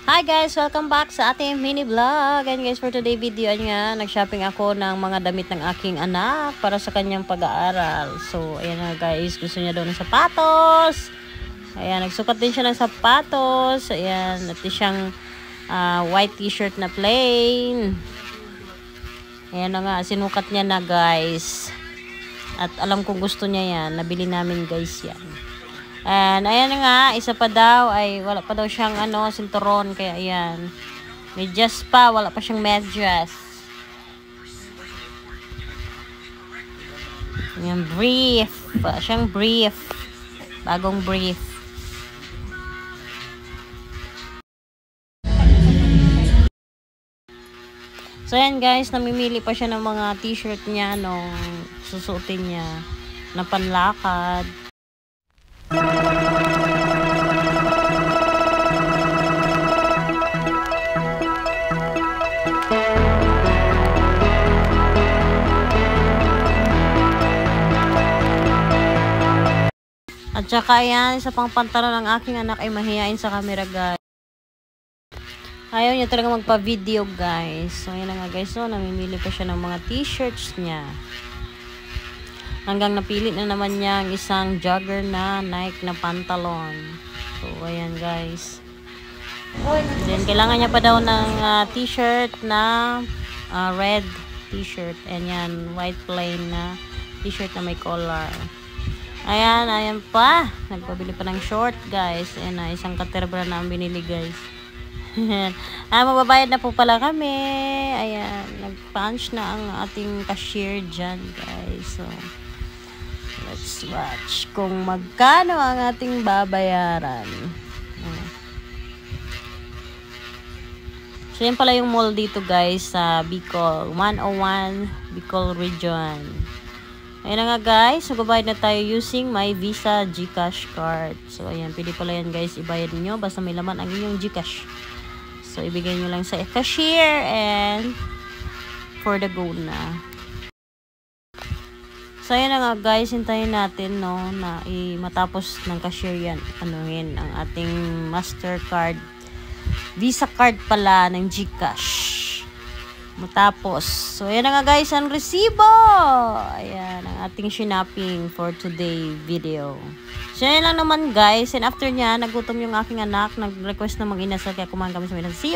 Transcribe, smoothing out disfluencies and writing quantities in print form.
Hi guys! Welcome back sa ating mini vlog. And guys, for today video nga, nag-shopping ako ng mga damit ng aking anak para sa kanyang pag-aaral. So, ayan na guys, gusto niya daw ng sapatos. Ayan, nagsukat din siya ng sapatos. Ayan, at siyang white t-shirt na plain. Ayan na nga, sinukat niya na guys. At alam kong gusto niya yan. Nabili namin guys yan. And ayan nga, isa pa daw ay wala pa daw siyang sinturon, kaya ayan. Medyas pa, wala pa siyang medyas. Ayan, brief. Wala siyang brief. Bagong brief. So ayan guys, namimili pa siya ng mga t-shirt niya nung susuotin niya na panlakad. At saka yan, isa pang pantalon ng aking anak ay mahihain sa camera guys. Ayaw niya talaga magpa-video guys. So ayan na nga guys, so namimili pa siya ng mga t-shirts niya. Hanggang napili na naman niya ang isang jogger na Nike na pantalon. So ayan guys. Then kailangan niya pa daw ng t-shirt na red t-shirt. And yan, white plain na t-shirt na may collar. Ayan, ayan pa. Nagpabili pa ng short, guys. Ayan na, isang katerbra na ang binili, guys. Magbabayad na po pala kami. Ayan, nag-punch na ang ating cashier dyan, guys. So, let's watch kung magkano ang ating babayaran. So, yan pala yung mall dito, guys, sa Bicol. 101 Bicol Region. Ayan na nga guys, magbabayad na tayo using my Visa GCash card. So ayan, pwede pala yan guys, ibayad niyo basta may laman ang inyong GCash. So ibigay niyo lang sa cashier and for the go na. So ayan na nga guys, hintayin natin na matapos ng cashier yan. Anuhin ang ating Mastercard, Visa card pala ng GCash. Matapos. So, ayan na nga guys, ang resibo. Ayan, ang ating shopping for today video. So, ayan lang naman guys. And after niya, nagutom yung aking anak. Nag-request na mag-inasal kaya kumain kami sa minasal. See you!